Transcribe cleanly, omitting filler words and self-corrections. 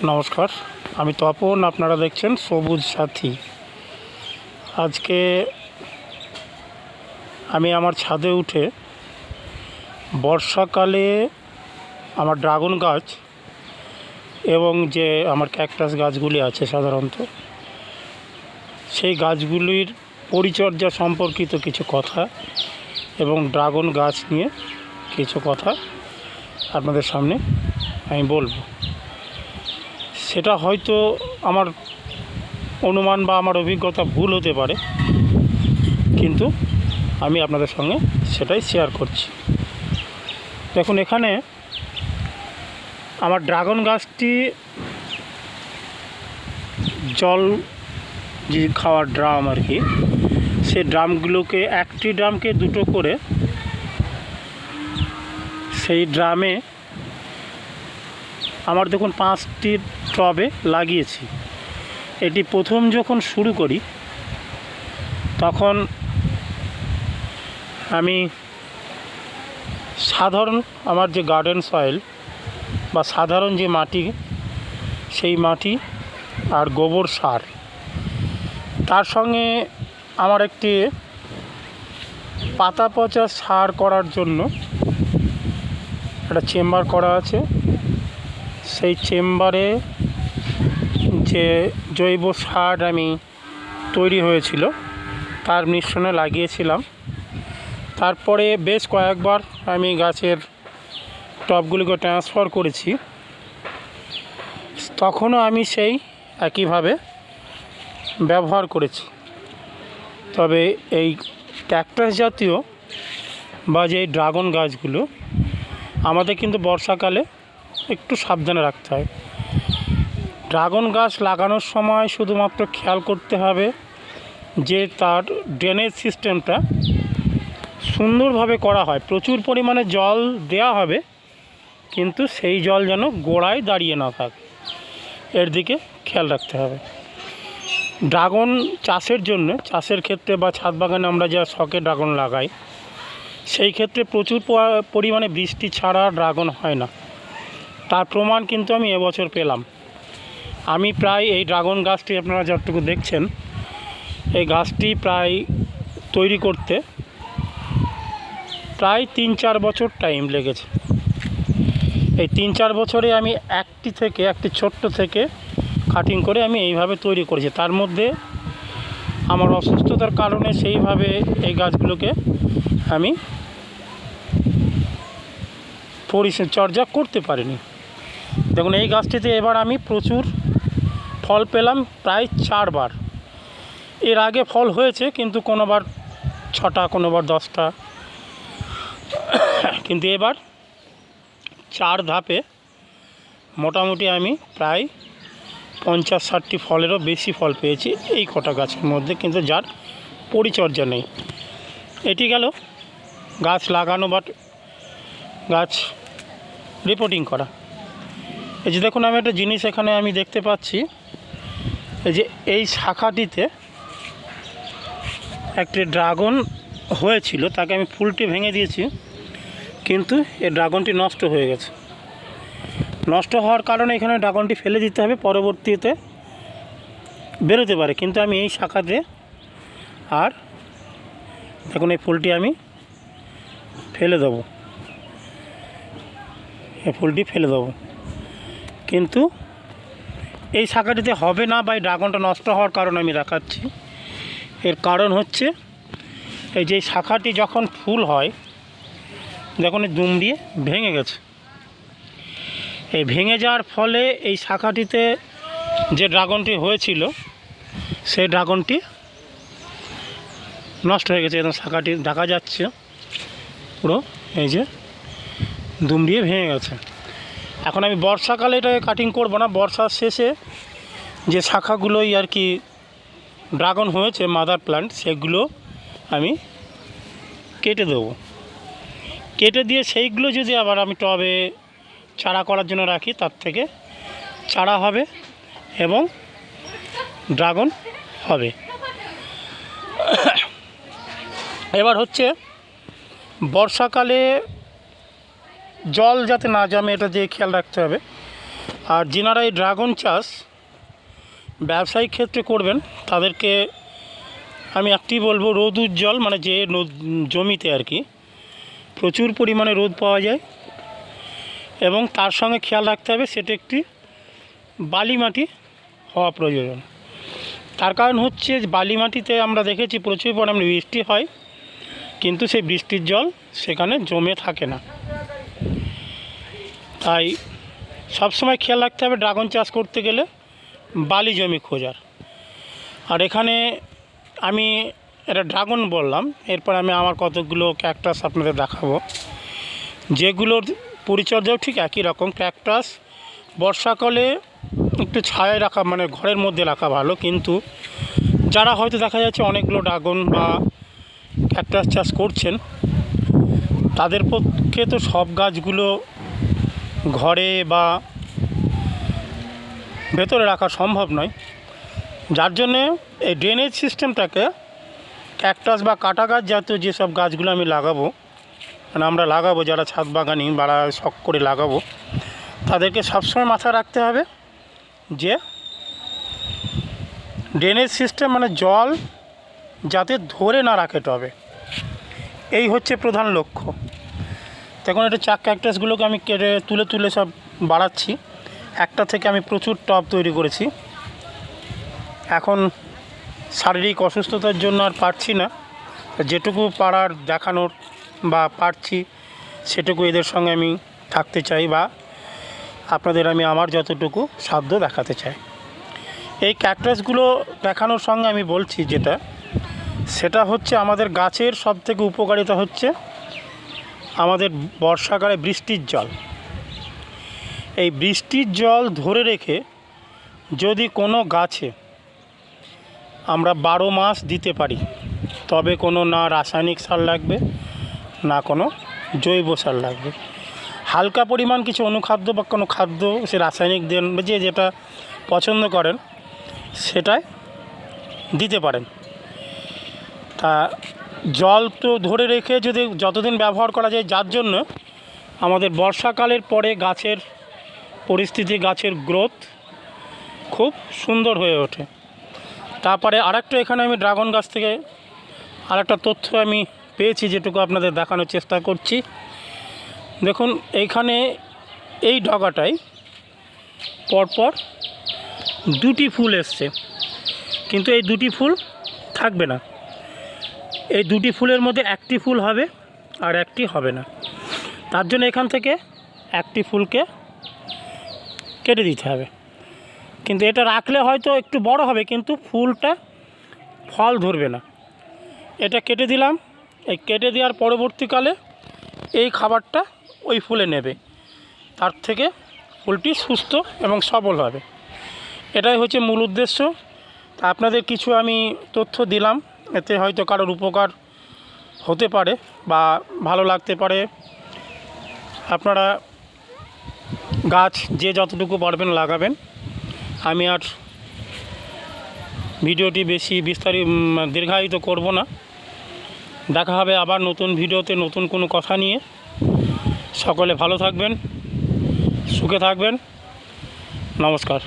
নমস্কার, আমি তপন। আপনারা দেখছেন সবুজ সাথী। আজকে আমি আমার ছাদে উঠে বর্ষাকালে আমার ড্রাগন গাছ এবং যে আমার ক্যাকটাস গাছগুলি আছে সাধারণত সেই গাছগুলির পরিচর্যা সম্পর্কিত কিছু কথা এবং ড্রাগন গাছ নিয়ে কিছু কথা আপনাদের সামনে আমি বলবো। সেটা হয়তো আমার অনুমান বা আমার অভিজ্ঞতা ভুল হতে পারে, কিন্তু আমি আপনাদের সঙ্গে সেটাই শেয়ার করছি। দেখুন, এখানে আমার ড্রাগন গাছটি জল যে খাওয়ার ড্রাম আর কি, সেই ড্রামগুলোকে একটি ড্রামকে দুটো করে সেই ড্রামে আমার দেখুন 5টি টবে লাগিয়েছি। এটি প্রথম যখন শুরু করি তখন আমি সাধারণ আমার যে গার্ডেন সয়েল বা সাধারণ যে মাটি, সেই মাটি আর গোবর সার, তার সঙ্গে আমার একটি পাতা পচা সার করার জন্য একটা চেম্বার করা আছে। সেই চেম্বারে যে জৈব সার আমি তৈরি হয়েছিল তার মিশ্রণে লাগিয়েছিলাম। তারপরে বেশ কয়েকবার আমি গাছের টবগুলিকে ট্রান্সফার করেছি, তখনও আমি সেই একইভাবে ব্যবহার করেছি। তবে এই ক্যাকটাস জাতীয় বা যে ড্রাগন গাছগুলো আমাদের কিন্তু বর্ষাকালে একটু সাবধানে রাখতে হয়। ড্রাগন গাছ লাগানোর সময় শুধুমাত্র খেয়াল করতে হবে যে তার ড্রেনেজ সিস্টেমটা সুন্দরভাবে করা হয়। প্রচুর পরিমাণে জল দেওয়া হবে, কিন্তু সেই জল যেন গোড়ায় দাঁড়িয়ে না থাকে, এর দিকে খেয়াল রাখতে হবে। ড্রাগন চাষের জন্য, চাষের ক্ষেত্রে বা ছাদ বাগানে আমরা যা শখে ড্রাগন লাগাই, সেই ক্ষেত্রে প্রচুর পরিমাণে বৃষ্টি ছাড়া ড্রাগন হয় না। তার প্রমাণ কিন্তু আমি এবছর পেলাম। আমি প্রায় এই ড্রাগন গাছটি, আপনারা যতটুকু দেখছেন, এই গাছটি প্রায় তৈরি করতে প্রায় 3-4 বছর টাইম লেগেছে। এই 3-4 বছরে আমি একটি ছোট্ট থেকে কাটিং করে আমি এইভাবে তৈরি করেছি। তার মধ্যে আমার অসুস্থতার কারণে সেইভাবে এই গাছগুলোকে আমি পরিচর্যা করতে পারিনি। দেখুন, এই গাছটিতে এবার আমি প্রচুর ফল পেলাম, প্রায় 4 বার। এর আগে ফল হয়েছে, কিন্তু কোনোবার 6টা, কোনোবার 10টা, কিন্তু এবার 4 ধাপে মোটামুটি আমি প্রায় 50-60টি ফলেরও বেশি ফল পেয়েছি এই কটা গাছের মধ্যে, কিন্তু যার পরিচর্যা নেই। এটি গেল গাছ লাগানো বা গাছ রিপোর্টিং করা। এই যে দেখুন, আমি একটা জিনিস এখানে আমি দেখতে পাচ্ছি, এই যে এই শাখাটিতে একটি ড্রাগন হয়েছিল, তাকে আমি ফুলটি ভেঙে দিয়েছি, কিন্তু এই ড্রাগনটি নষ্ট হয়ে গেছে। নষ্ট হওয়ার কারণে এখানে ড্রাগনটি ফেলে দিতে হবে, পরবর্তীতে বেরোতে পারে। কিন্তু আমি এই শাখাতে, আর দেখুন এই ফুলটি আমি ফেলে দেবো, এই ফুলটি ফেলে দেবো, কিন্তু এই শাখাটিতে হবে না, বা এই ড্রাগনটা নষ্ট হওয়ার কারণ আমি দেখাচ্ছি। এর কারণ হচ্ছে, এই যে শাখাটি যখন ফুল হয়, দেখুন এই দুম দিয়ে ভেঙে গেছে। এই ভেঙে যাওয়ার ফলে এই শাখাটিতে যে ড্রাগনটি হয়েছিল, সেই ড্রাগনটি নষ্ট হয়ে গেছে। একদম শাখাটি দেখা যাচ্ছে পুরো, এই যে দুম দিয়ে ভেঙে গেছে। এখন আমি বর্ষাকালে এটাকে কাটিং করব না, বর্ষার শেষে যে শাখাগুলোই আর কি ড্রাগন হয়েছে, মাদার প্ল্যান্ট, সেগুলো আমি কেটে দেবো। কেটে দিয়ে সেইগুলো যদি আবার আমি টবে চারা করার জন্য রাখি, তার থেকে চারা হবে এবং ড্রাগন হবে। এবার হচ্ছে, বর্ষাকালে জল যাতে না জমে, এটা দিয়ে খেয়াল রাখতে হবে। আর যেনারা এই ড্রাগন চাষ ব্যবসায়িক ক্ষেত্রে করবেন তাদেরকে আমি একটি বলবো, রোদ উজ্জ্বল মানে যে জমিতে আর কি প্রচুর পরিমাণে রোদ পাওয়া যায়, এবং তার সঙ্গে খেয়াল রাখতে হবে সেটা একটি বালি মাটি হওয়া প্রয়োজন। তার কারণ হচ্ছে বালি মাটিতে আমরা দেখেছি প্রচুর পরিমাণে বৃষ্টি হয়, কিন্তু সেই বৃষ্টির জল সেখানে জমে থাকে না। তাই সবসময় খেয়াল রাখতে হবে ড্রাগন চাষ করতে গেলে বালি জমি খোঁজার। আর এখানে আমি এটা ড্রাগন বললাম, এরপর আমি আমার কতগুলো ক্যাকটাস আপনাদের দেখাবো, যেগুলোর পরিচর্যাও ঠিক একই রকম। ক্যাকটাস বর্ষাকালে একটু ছায়ায় রাখা মানে ঘরের মধ্যে রাখা ভালো, কিন্তু যারা হয়তো দেখা যাচ্ছে অনেকগুলো ড্রাগন বা ক্যাকটাস চাষ করছেন তাদের পক্ষে তো সব গাছগুলো ঘরে বা ভেতরে রাখা সম্ভব নয়, যার জন্যে এই ড্রেনেজ সিস্টেমটাকে ক্যাকটাস বা কাটা গাছ জাতীয় যেসব গাছগুলো আমি লাগাবো, মানে আমরা লাগাবো যারা ছাদ বাগানি বা শখ করে লাগাবো, তাদেরকে সবসময় মাথায় রাখতে হবে যে ড্রেনেজ সিস্টেম মানে জল যাতে ধরে না রাখে টবে, এই হচ্ছে প্রধান লক্ষ্য। তখন এটা চাক ক্যাকটাসগুলোকে আমি কেটে তুলে তুলে সব বাড়াচ্ছি। একটা থেকে আমি প্রচুর টব তৈরি করেছি, এখন শারীরিক অসুস্থতার জন্য আর পারছি না, যেটুকু পারার দেখানোর বা পারছি সেটুকু এদের সঙ্গে আমি থাকতে চাই, বা আপনাদের আমি আমার যতটুকু সাধ্য দেখাতে চাই। এই ক্যাকটাসগুলো দেখানোর সঙ্গে আমি বলছি সেটা হচ্ছে আমাদের গাছের সবথেকে উপকারিতা হচ্ছে আমাদের বর্ষাকালে বৃষ্টির জল। এই বৃষ্টির জল ধরে রেখে যদি কোনো গাছে আমরা 12 মাস দিতে পারি, তবে কোনো না রাসায়নিক সার লাগবে না কোনো জৈব সার লাগবে। হালকা পরিমাণ কিছু অনুখাদ্য বা কোনো খাদ্য সে রাসায়নিক দেন যে যেটা পছন্দ করেন সেটাই দিতে পারেন। তা জল তো ধরে রেখে যদি যতদিন ব্যবহার করা যায়, যার জন্য আমাদের বর্ষাকালের পরে গাছের পরিস্থিতি, গাছের গ্রোথ খুব সুন্দর হয়ে ওঠে। তারপরে আরেকটা এখানে আমি ড্রাগন গাছ থেকে আরেকটা তথ্য আমি পেয়েছি, যেটুকু আপনাদের দেখানোর চেষ্টা করছি। দেখুন এইখানে এই ডগাটায় পরপর 2টি ফুল এসছে, কিন্তু এই 2টি ফুল থাকবে না। এই 2টি ফুলের মধ্যে একটি ফুল হবে আর একটি হবে না। তার জন্য এখান থেকে একটি ফুলকে কেটে দিতে হবে। কিন্তু এটা রাখলে হয়তো একটু বড় হবে, কিন্তু ফুলটা ফল ধরবে না। এটা কেটে দিলাম। এই কেটে দেওয়ার পরবর্তীকালে এই খাবারটা ওই ফুলে নেবে, তার থেকে ফুলটি সুস্থ এবং সবল হবে। এটাই হচ্ছে মূল উদ্দেশ্য। তা আপনাদের কিছু আমি তথ্য দিলাম, এতে হয়তো কারোর উপকার হতে পারে বা ভালো লাগতে পারে। আপনারা গাছ যে যতটুকু পারবেন লাগাবেন। আমি আর ভিডিওটি বেশি দীর্ঘায়িত করব না। দেখা হবে আবার নতুন ভিডিওতে নতুন কোনো কথা নিয়ে। সকলে ভালো থাকবেন, সুখে থাকবেন। নমস্কার।